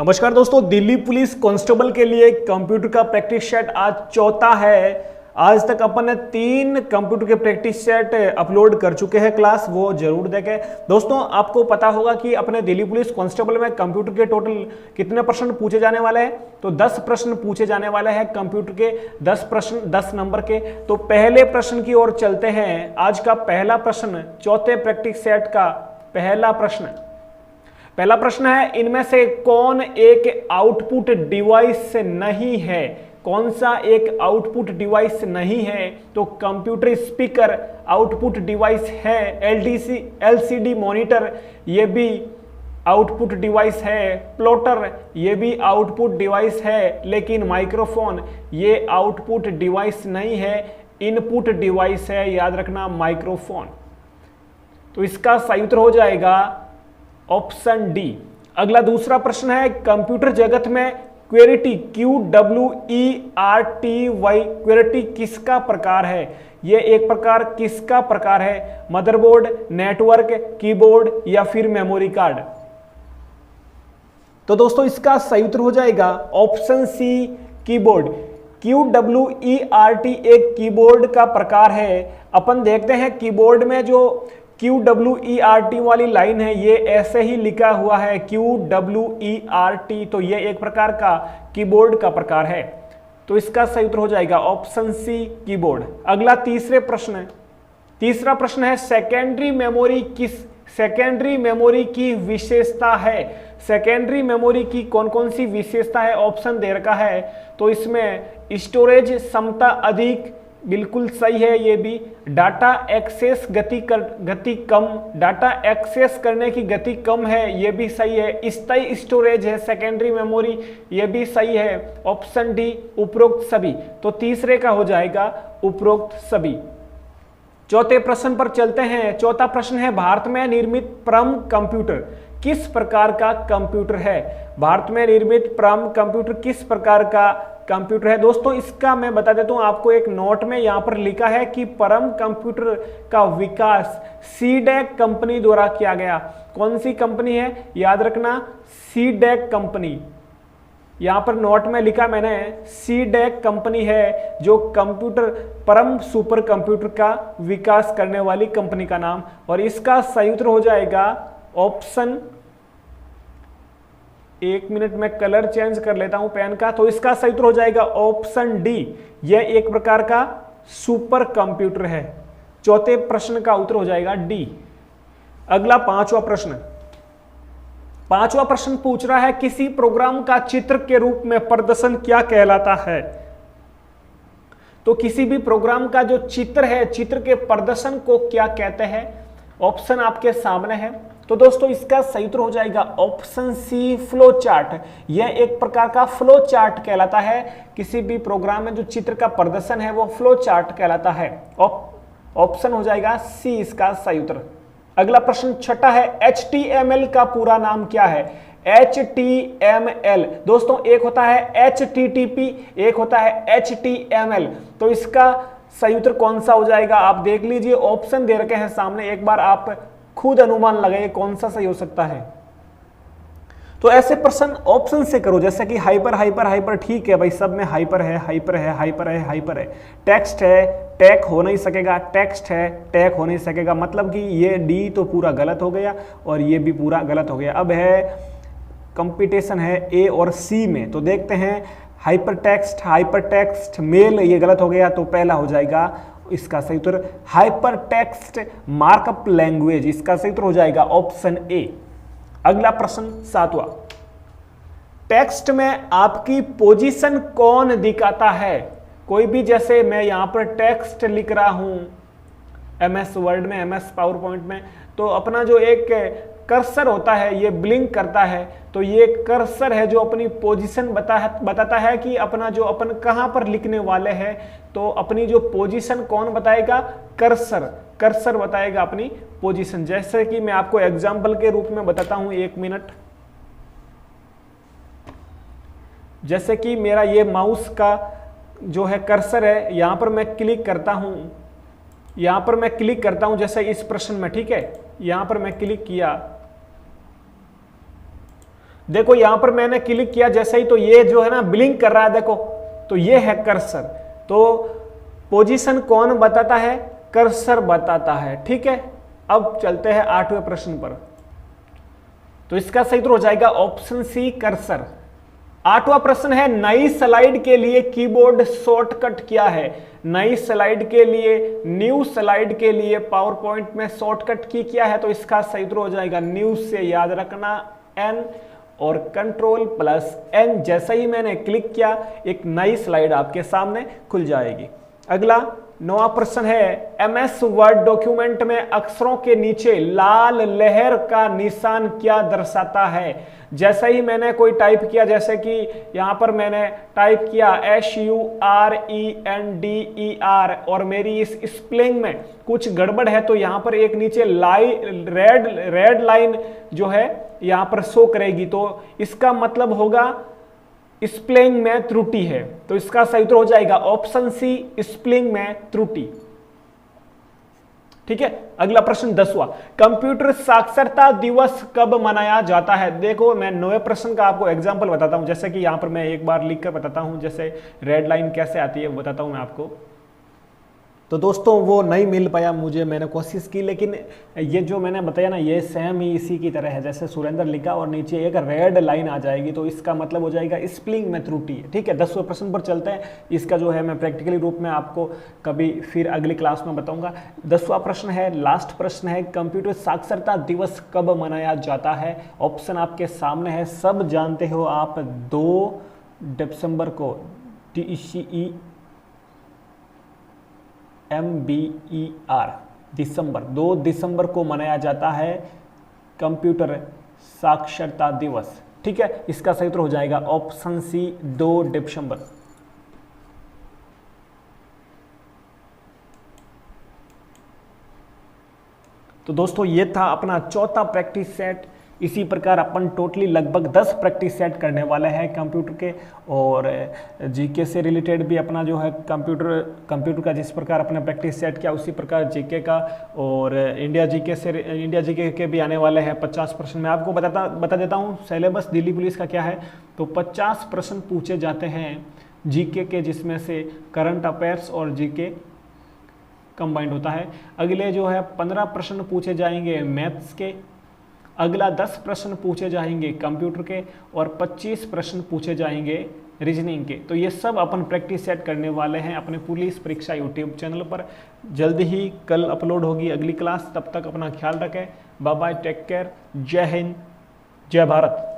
नमस्कार दोस्तों, Delhi police constable के लिए कंप्यूटर का प्रैक्टिस सेट आज चौथा है। आज तक अपन ने 3 कंप्यूटर के प्रैक्टिस सेट अपलोड कर चुके हैं क्लास, वो जरूर देखें। दोस्तों आपको पता होगा कि अपने दिल्ली पुलिस कांस्टेबल में कंप्यूटर के टोटल कितने प्रश्न पूछे जाने वाले हैं। तो 10 प्रश्न पूछे जाने वाले हैं कंप्यूटर के, 10 प्रश्न 10 नंबर के। तो पहले प्रश्न की ओर चलते हैं। आज का पहला प्रश्न, चौथे प्रैक्टिस सेट का पहला प्रश्न है, इनमें से कौन एक आउटपुट डिवाइस नहीं है। कौन सा एक आउटपुट डिवाइस नहीं है? तो कंप्यूटर स्पीकर आउटपुट डिवाइस है, एलसीडी मॉनिटर ये भी आउटपुट डिवाइस है, प्लॉटर ये भी आउटपुट डिवाइस है, लेकिन माइक्रोफोन ये आउटपुट डिवाइस नहीं है, इनपुट डिवाइस है। याद रखना माइक्रोफोन। तो इसका सही उत्तर हो जाएगा ऑप्शन डी। अगला दूसरा प्रश्न है, कंप्यूटर जगत में क्वेरिटी QWERTY क्वेरिटी किसका प्रकार है? यह एक प्रकार किसका प्रकार है? मदरबोर्ड, नेटवर्क, कीबोर्ड या फिर मेमोरी कार्ड? तो दोस्तों इसका सही उत्तर हो जाएगा ऑप्शन सी, कीबोर्ड। QWERTY एक कीबोर्ड का प्रकार है। अपन देखते हैं कीबोर्ड में जो QWERTY वाली लाइन है, ये ऐसे ही लिखा हुआ है QWERTY, तो ये एक प्रकार का कीबोर्ड का प्रकार है। तो इसका सही उत्तर हो जाएगा ऑप्शन सी, कीबोर्ड। अगला तीसरा प्रश्न है, सेकेंडरी मेमोरी की विशेषता है। सेकेंडरी मेमोरी की कौन कौन सी विशेषता है? ऑप्शन दे रखा है। तो इसमें स्टोरेज क्षमता अधिक, बिल्कुल सही है ये भी। डाटा एक्सेस गति कम, डाटा एक्सेस करने की गति कम है, ये भी सही है। स्थायी स्टोरेज है सेकेंडरी मेमोरी, ये भी सही है। ऑप्शन डी, उपरोक्त सभी। तो तीसरे का हो जाएगा उपरोक्त सभी। चौथे प्रश्न पर चलते हैं। चौथा प्रश्न है, भारत में निर्मित प्रथम कंप्यूटर किस प्रकार का कंप्यूटर है? भारत में निर्मित प्रथम कंप्यूटर किस प्रकार का कंप्यूटर है? दोस्तों इसका मैं बता देता हूं आपको, एक नोट में यहां पर लिखा है कि परम कंप्यूटर का विकास सीडेक कंपनी द्वारा किया गया। कौन सी कंपनी है? याद रखना सीडेक कंपनी। यहां पर नोट में लिखा मैंने सीडेक कंपनी है जो कंप्यूटर परम सुपर कंप्यूटर का विकास करने वाली कंपनी का नाम। और इसका सही उत्तर हो जाएगा ऑप्शन, एक मिनट में कलर चेंज कर लेता हूं पेन का। तो इसका सही उत्तर हो जाएगा ऑप्शन डी, यह एक प्रकार का सुपर कंप्यूटर है। चौथे प्रश्न का उत्तर हो जाएगा डी। अगला पांचवा प्रश्न पूछ रहा है, किसी प्रोग्राम का चित्र के रूप में प्रदर्शन क्या कहलाता है? तो किसी भी प्रोग्राम का जो चित्र है, चित्र के प्रदर्शन को क्या कहते हैं? ऑप्शन आपके सामने है। तो दोस्तों इसका सही उत्तर हो जाएगा ऑप्शन सी, फ्लो चार्ट। यह एक प्रकार का फ्लो चार्ट कहलाता है। किसी भी प्रोग्राम में जो चित्र का प्रदर्शन है वो फ्लो चार्ट कहलाता है। ऑप्शन हो जाएगा सी इसका सही उत्तर। अगला प्रश्न छठा है, HTML का पूरा नाम क्या है? HTML दोस्तों एक होता है HTTP, एक होता है HTML। तो इसका सही उत्तर कौन सा हो जाएगा? आप देख लीजिए, ऑप्शन दे रखे हैं सामने, एक बार आप खुद अनुमान लगाइए कौन सा सही हो सकता है। तो ऐसे प्रश्न ऑप्शन से करो, जैसे कि हाइपर, ठीक है भाई, सब में हाइपर है। टेक्स्ट है, टैग हो नहीं सकेगा, टेक्स्ट है, टैग हो नहीं सकेगा, मतलब कि ये डी तो पूरा गलत हो गया और ये भी पूरा गलत हो गया। अब है कंपटीशन है ए और सी में। तो देखते हैं, हाइपर टेक्स्ट मेल, ये गलत हो गया, तो पहला हो जाएगा इसका सही उत्तर हाइपर टेक्स्ट मार्कअप लैंग्वेज। इसका सही उत्तर हो जाएगा ऑप्शन ए। अगला प्रश्न सातवां, टेक्स्ट में आपकी पोजीशन कौन दिखाता है? कोई भी, जैसे मैं यहां पर टेक्स्ट लिख रहा हूं MS वर्ड में, MS पावर पॉइंट में, तो अपना जो एक कर्सर होता है ये ब्लिंक करता है। तो ये कर्सर है जो अपनी पोजीशन बताता है कि अपना जो अपन कहां पर लिखने वाले हैं। तो अपनी जो पोजीशन कौन बताएगा? कर्सर बताएगा अपनी पोजीशन। जैसे कि मैं आपको एग्जांपल के रूप में बताता हूं, एक मिनट। जैसे कि मेरा ये माउस का जो है कर्सर है, यहां पर मैं क्लिक करता हूं, जैसे इस प्रश्न में, ठीक है, यहां पर मैं क्लिक किया। देखो यहां पर मैंने क्लिक किया जैसे ही, तो ये जो है ना ब्लिंक कर रहा है, देखो तो ये है कर्सर। तो पोजीशन कौन बताता है? कर्सर बताता है। ठीक है, अब चलते हैं 8वें प्रश्न पर। तो इसका सही उत्तर हो जाएगा ऑप्शन सी, कर्सर। 8वां प्रश्न है, नई स्लाइड के लिए कीबोर्ड शॉर्टकट क्या है? नई स्लाइड के लिए, न्यू स्लाइड के लिए पावर पॉइंट में शॉर्टकट की क्या है? तो इसका सही उत्तर हो जाएगा न्यू से याद रखना एन और कंट्रोल प्लस एन। जैसे ही मैंने क्लिक किया एक नई स्लाइड आपके सामने खुल जाएगी। अगला 9वां प्रश्न है, एमएस वर्ड डॉक्यूमेंट में अक्षरों के नीचे लाल लहर का निशान क्या दर्शाता है? जैसे ही मैंने कोई टाइप किया, जैसे कि यहां पर मैंने टाइप किया SURENDER और मेरी इस स्पेलिंग में कुछ गड़बड़ है, तो यहां पर एक नीचे रेड लाइन जो है यहां पर शो करेगी, तो इसका मतलब होगा स्पेलिंग में त्रुटि है। तो इसका सही उत्तर हो जाएगा ऑप्शन सी, स्पेलिंग में त्रुटि। ठीक है, अगला प्रश्न 10वां, कंप्यूटर साक्षरता दिवस कब मनाया जाता है? देखो मैं 9वें प्रश्न का आपको एग्जांपल बताता हूं, जैसे कि यहां पर मैं एक बार लिख कर बताता हूं, जैसे रेड लाइन कैसे आती है बताता हूं मैं आपको। तो दोस्तों वो नहीं मिल पाया मुझे, मैंने कोशिश की, लेकिन ये जो मैंने बताया ना ये सेम ही इसी की तरह है। जैसे सुरेंद्र लिखा और नीचे एक रेड लाइन आ जाएगी, तो इसका मतलब हो जाएगा स्पेलिंग में त्रुटि है। ठीक है, 10वें प्रश्न पर चलते हैं। इसका जो है मैं प्रैक्टिकली रूप में आपको कभी फिर अगली क्लास में बताऊंगा। 10वां प्रश्न है, लास्ट प्रश्न है, कंप्यूटर साक्षरता दिवस कब मनाया जाता है? ऑप्शन आपके सामने है, सब जानते हो आप, 2 दिसंबर को, DECEMBER, दिसंबर, 2 दिसंबर को मनाया जाता है कंप्यूटर साक्षरता दिवस। ठीक है, इसका सही उत्तर हो जाएगा ऑप्शन सी, 2 दिसंबर। तो दोस्तों ये था अपना चौथा प्रैक्टिस सेट। इसी प्रकार अपन टोटली लगभग 10 प्रैक्टिस सेट करने वाले हैं कंप्यूटर के, और जीके से रिलेटेड भी अपना जो है कंप्यूटर का जिस प्रकार अपने प्रैक्टिस सेट किया उसी प्रकार जीके का, और इंडिया जीके के भी आने वाले हैं 50 प्रश्न। मैं आपको बता देता हूँ सिलेबस दिल्ली पुलिस का क्या है। तो 50 प्रश्न पूछे जाते हैं जीके के, जिसमें से करंट अफेयर्स और जीके कंबाइंड होता है। अगले जो है 15 प्रश्न पूछे जाएंगे मैथ्स के, अगला 10 प्रश्न पूछे जाएंगे कंप्यूटर के, और 25 प्रश्न पूछे जाएंगे रीजनिंग के। तो ये सब अपन प्रैक्टिस सेट करने वाले हैं अपने पुलिस परीक्षा यूट्यूब चैनल पर। जल्द ही कल अपलोड होगी अगली क्लास। तब तक अपना ख्याल रखें। बाय बाय, टेक केयर, जय हिंद, जय भारत।